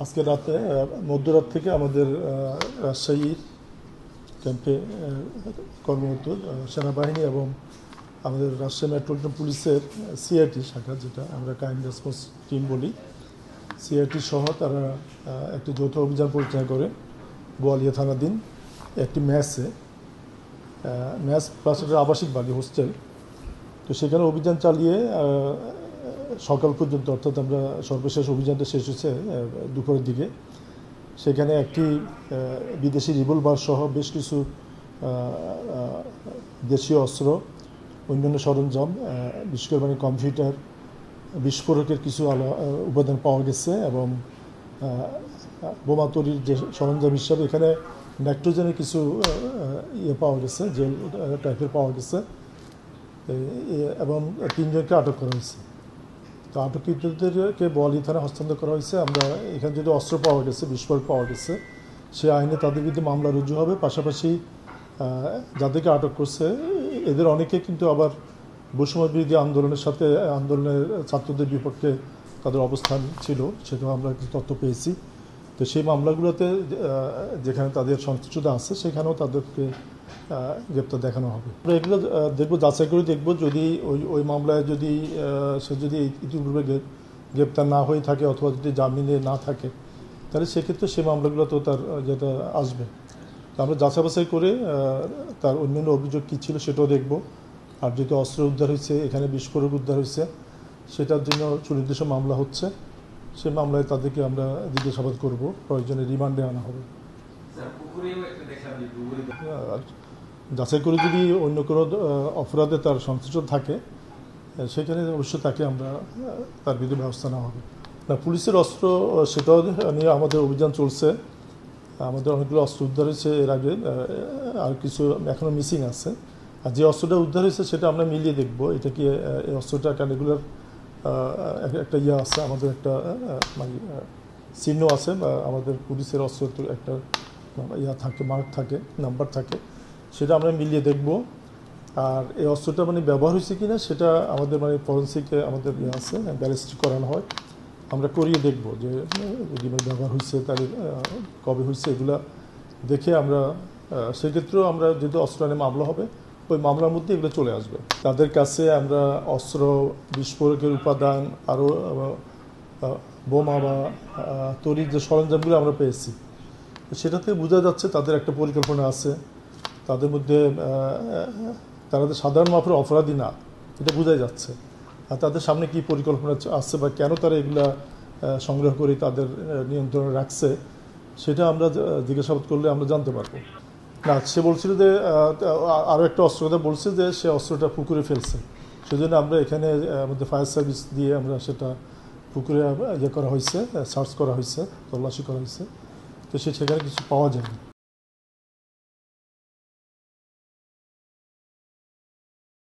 আজকে রাতে মধ্যরাত থেকে আমাদের রাজশাহীর ক্যাম্পে কর্মরত সেনাবাহিনী এবং আমাদের রাজশাহী মেট্রোপলিটন পুলিশের সিআরটি শাখা, যেটা আমরা ক্রাইম রেসপন্স টিম বলি, সিআরটি সহ তারা একটি যৌথ অভিযান পরিচালনা করে বোয়ালিয়া থানাধীন একটি ম্যাচ প্লাস একটা আবাসিক বাড়ি হোস্টেল। তো সেখানে অভিযান চালিয়ে সকাল পর্যন্ত, অর্থাৎ আমরা সর্বশেষ অভিযানটা শেষ হয়েছে দুপুরের দিকে, সেখানে একটি বিদেশি রিভলভার সহ বেশ কিছু দেশীয় অস্ত্র, অন্যান্য সরঞ্জাম, বিশেষ করে কম্পিউটার, বিস্ফোরকের কিছু উপাদান পাওয়া গেছে এবং বোমা তৈরির যে সরঞ্জাম হিসাবে এখানে নাইট্রোজেনের কিছু পাওয়া গেছে, জেল টাইপের পাওয়া গেছে এবং 3 জনকে আটক করা হয়েছে। তো আটককৃতদেরকে বোয়ালিয়া থানায় হস্তান্তর করা হয়েছে। আমরা এখানে যদি অস্ত্র পাওয়া গেছে, বিস্ফোরক পাওয়া গেছে, সে আইনে তাদের বিরুদ্ধে মামলা রুজু হবে। পাশাপাশি যাদেরকে আটক করছে এদের অনেকে কিন্তু আবার বৈষম্য বিরোধী আন্দোলনের ছাত্রদের বিপক্ষে তাদের অবস্থান ছিল, সেটাও আমরা কিছু তথ্য পেয়েছি। তো সেই মামলাগুলোতে যেখানে তাদের সংশ্লিষ্টতা আছে সেখানেও তাদেরকে গ্রেপ্তার দেখানো হবে। আমরা এগুলো দেখবো, যাচাই করে দেখবো, যদি ওই মামলায় সে যদি ইতিপূর্বে গ্রেপ্তার না হয়ে থাকে অথবা যদি জামিনে না থাকে, তাহলে সেক্ষেত্রে সেই মামলাগুলো তো তার যেটা আসবে। তো আমরা যাচাই বাছাই করে তার অন্যান্য অভিযোগ কী ছিল সেটাও দেখব। আর যদি অস্ত্র উদ্ধার হয়েছে, এখানে বিস্ফোরক উদ্ধার হয়েছে, সেটার জন্য সুনির্দিষ্ট মামলা হচ্ছে, সেই মামলায় তাদেরকে আমরা জিজ্ঞাসাবাদ করব, প্রয়োজনে রিমান্ডে আনা হবে। যাচাই করে যদি অন্য কোনো অপরাধে তার সংশ্লিষ্ট থাকে, সেখানে অবশ্যই তাকে তার বিরুদ্ধে ব্যবস্থা নেওয়া হবে। না, পুলিশের অস্ত্র সেটাও নিয়ে আমাদের অভিযান চলছে। আমাদের অনেকগুলো অস্ত্র উদ্ধার হয়েছে এর আগে, আর কিছু এখনও মিসিং আছে। আর যে অস্ত্রটা উদ্ধার হয়েছে সেটা আমরা মিলিয়ে দেখব, এটা কি এই অস্ত্রটা, কারণ এগুলোর একটা আছে, আমাদের একটা চিহ্ন আছে, বা আমাদের পুলিশের অস্ত্র একটা থাকে, মার্ক থাকে, নাম্বার থাকে, সেটা আমরা মিলিয়ে দেখব। আর এই অস্ত্রটা ব্যবহার হয়েছে কিনা সেটা আমাদের ফরেন্সিকে আমাদের আছে, ব্যালিস্টিক করানো হয়, আমরা করিয়ে দেখব যে যদি ব্যবহার হয়েছে তাহলে কবে হয়েছে, এগুলা দেখে আমরা সেক্ষেত্রেও আমরা যদি অস্ত্র আনে মামলা হবে, ওই মামলার মধ্যে এগুলো চলে আসবে। তাদের কাছে আমরা অস্ত্র, বিস্ফোরকের উপাদান, আরও বোমা বা তৈরির যে সরঞ্জামগুলো আমরা পেয়েছি, সেটা থেকে বোঝা যাচ্ছে তাদের একটা পরিকল্পনা আছে। তাদের মধ্যে তারা সাধারণ মাপের অপরাধী না, এটা বোঝাই যাচ্ছে। আর তাদের সামনে কী পরিকল্পনা আছে বা কেন তারা এগুলা সংগ্রহ করে তাদের নিয়ন্ত্রণে রাখছে, সেটা আমরা জিজ্ঞাসাবাদ করলে আমরা জানতে পারবো। না, সে বলছিল যে আরও একটা অস্ত্র কথা বলছে যে সে অস্ত্রটা পুকুরে ফেলছে, সেজন্য আমরা এখানে আমাদের ফায়ার সার্ভিস দিয়ে আমরা সেটা পুকুরে করা হয়েছে, সার্চ করা হয়েছে, তল্লাশি করা হয়েছে। তো সেখানে কিছু পাওয়া যায়নি।